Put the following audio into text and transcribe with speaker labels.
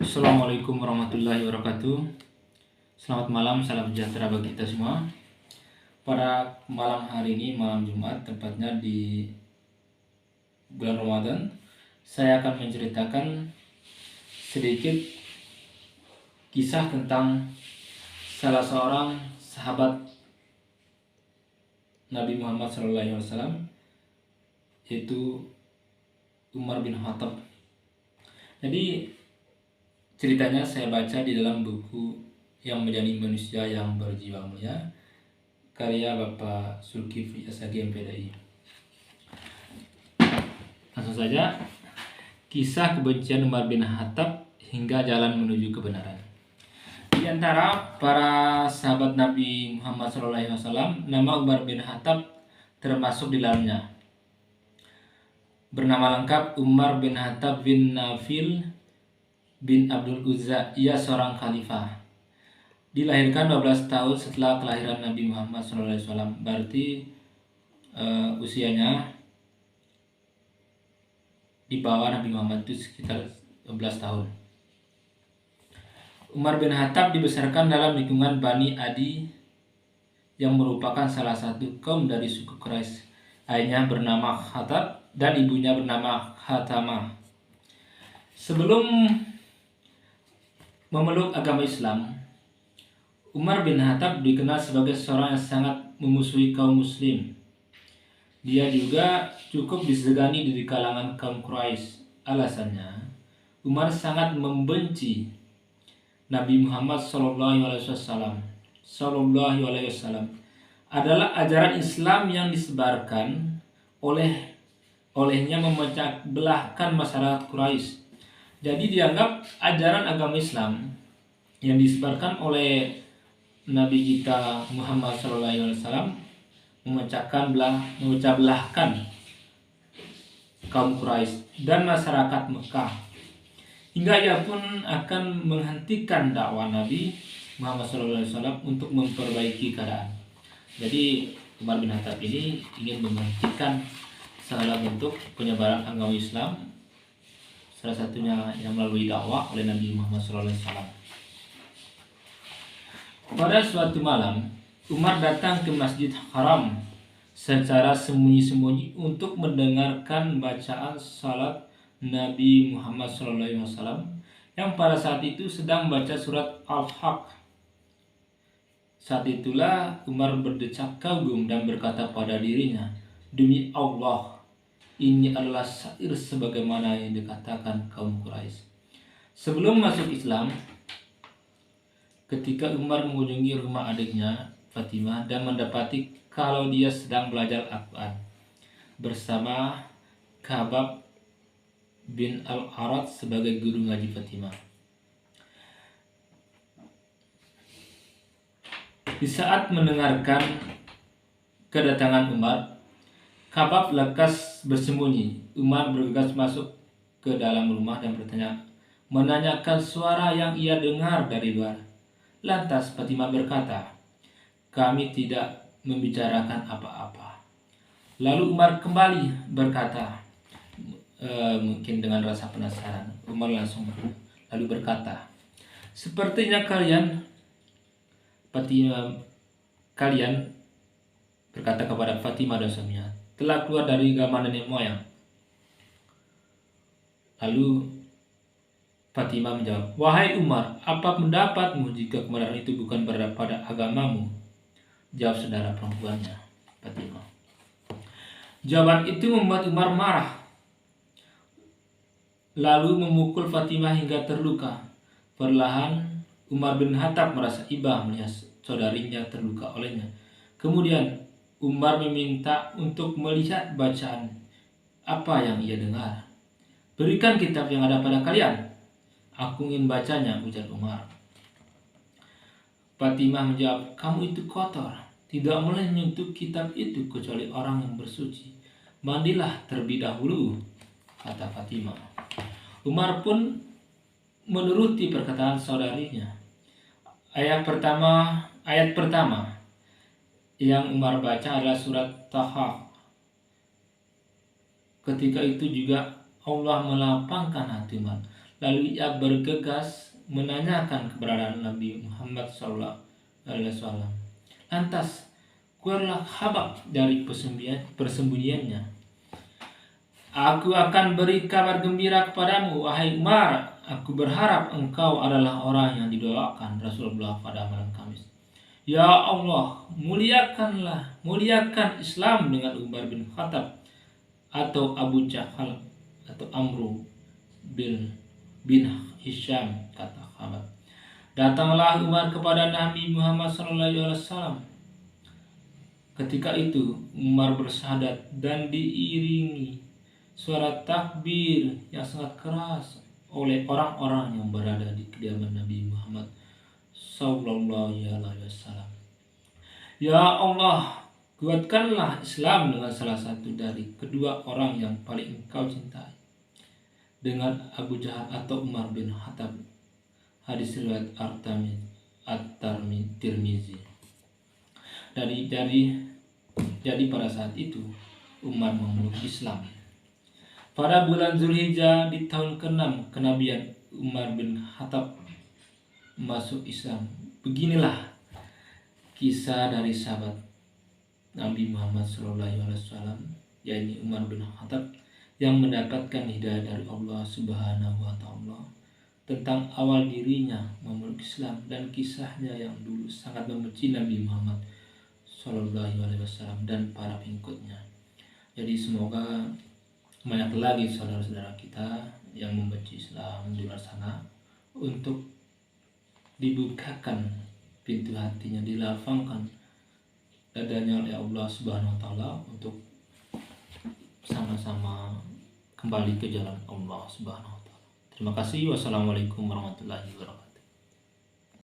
Speaker 1: Assalamualaikum warahmatullahi wabarakatuh. Selamat malam, salam sejahtera bagi kita semua. Pada malam hari ini, malam Jumat, tepatnya di bulan Ramadan, saya akan menceritakan sedikit kisah tentang salah seorang sahabat Nabi Muhammad SAW, yaitu Umar bin Khattab. Jadi ceritanya saya baca di dalam buku Yang Menjadi Manusia Yang Berjiwa Mulia, karya Bapak Zulkifli Asagih MPDI. Langsung saja, kisah kebencian Umar bin Khattab hingga jalan menuju kebenaran. Di antara para sahabat Nabi Muhammad SAW, nama Umar bin Khattab termasuk di dalamnya. Bernama lengkap Umar bin Khattab bin Nafil bin Abdul Uzza. Ia seorang khalifah. Dilahirkan 12 tahun setelah kelahiran Nabi Muhammad SAW. Berarti usianya di bawah Nabi Muhammad itu sekitar 12 tahun. Umar bin Khattab dibesarkan dalam lingkungan Bani Adi yang merupakan salah satu kaum dari suku Quraisy. Ayahnya bernama Khattab dan ibunya bernama Khatamah. Sebelum memeluk agama Islam, Umar bin Khattab dikenal sebagai seorang yang sangat memusuhi kaum muslim. Dia juga cukup disegani di kalangan kaum Quraisy. Alasannya, Umar sangat membenci Nabi Muhammad SAW adalah ajaran Islam yang disebarkan olehnya memecah belahkan masyarakat Quraisy. Jadi dianggap ajaran agama Islam yang disebarkan oleh Nabi kita Muhammad SAW memecah belahkan kaum Quraisy dan masyarakat Mekah, hingga ia pun akan menghentikan dakwah Nabi Muhammad SAW untuk memperbaiki keadaan. Jadi Umar bin Khattab ini ingin menghentikan segala bentuk penyebaran agama Islam, salah satunya yang melalui dakwah oleh Nabi Muhammad SAW. Pada suatu malam, Umar datang ke Masjid Haram secara sembunyi-sembunyi untuk mendengarkan bacaan salat Nabi Muhammad SAW yang pada saat itu sedang membaca surat Al-Haq. Saat itulah Umar berdecak kagum dan berkata pada dirinya, "Demi Allah, ini adalah syair sebagaimana yang dikatakan kaum Quraisy." Sebelum masuk Islam, ketika Umar mengunjungi rumah adiknya Fatimah dan mendapati kalau dia sedang belajar Al-Quran bersama Khabab bin Al-Arad sebagai guru ngaji Fatimah. Di saat mendengarkan kedatangan Umar, Khabab lekas bersembunyi. Umar bergegas masuk ke dalam rumah dan menanyakan suara yang ia dengar dari luar. Lantas Fatimah berkata, "Kami tidak membicarakan apa-apa." Lalu Umar kembali berkata, mungkin dengan rasa penasaran, Umar lalu berkata, "Sepertinya kalian berkata kepada Fatimah dan suaminya, telah keluar dari agama nenek moyang." Lalu Fatimah menjawab, "Wahai Umar, apa pendapatmu jika kebenaran itu bukan berada pada agamamu?" Jawab saudara perempuannya, Fatimah. Jawaban itu membuat Umar marah, lalu memukul Fatimah hingga terluka. Perlahan Umar bin Khattab merasa iba melihat saudarinya terluka olehnya. Kemudian Umar meminta untuk melihat bacaan apa yang ia dengar. "Berikan kitab yang ada pada kalian, aku ingin bacanya," ujar Umar. Fatimah menjawab, "Kamu itu kotor, tidak boleh menyentuh kitab itu kecuali orang yang bersuci. Mandilah terlebih dahulu," kata Fatimah. Umar pun menuruti perkataan saudarinya. Ayat pertama yang Umar baca adalah surat Taha. Ketika itu juga Allah melapangkan hati Umar, Lalu ia bergegas menanyakan keberadaan Nabi Muhammad SAW. Lantas keluarlah Habab dari persembunyiannya. Aku akan beri kabar gembira kepadamu, wahai Umar. Aku berharap engkau adalah orang yang didoakan Rasulullah pada malam Kamis. Ya Allah, muliakan Islam dengan Umar bin Khattab atau Abu Jahal atau Amru bin Hisham, kata Habab. Datanglah Umar kepada Nabi Muhammad SAW. Ketika itu Umar bersyahadat dan diiringi suara takbir yang sangat keras oleh orang-orang yang berada di kediaman Nabi Muhammad sallallahu alaihi wasallam. Ya Allah, kuatkanlah Islam dengan salah satu dari kedua orang yang paling engkau cintai, dengan Abu Jahal atau Umar bin Khattab. Hadis riwayat At-Tirmizi. Jadi pada saat itu Umar memeluk Islam. Pada bulan Zulhijjah di tahun ke-6 kenabian, Umar bin Khattab masuk Islam. Beginilah kisah dari sahabat Nabi Muhammad SAW, yaitu Umar bin Khattab, yang mendapatkan hidayah dari Allah Subhanahu wa Ta'ala tentang awal dirinya memeluk Islam dan kisahnya yang dulu sangat membenci Nabi Muhammad SAW dan para pengikutnya. Jadi semoga banyak lagi saudara-saudara kita yang membenci Islam di luar sana untuk dibukakan pintu hatinya, dilapangkan dadanya oleh Allah Subhanahu wa Ta'ala untuk sama-sama kembali ke jalan Allah Subhanahu wa Ta'ala. Terima kasih. Wassalamualaikum warahmatullahi wabarakatuh.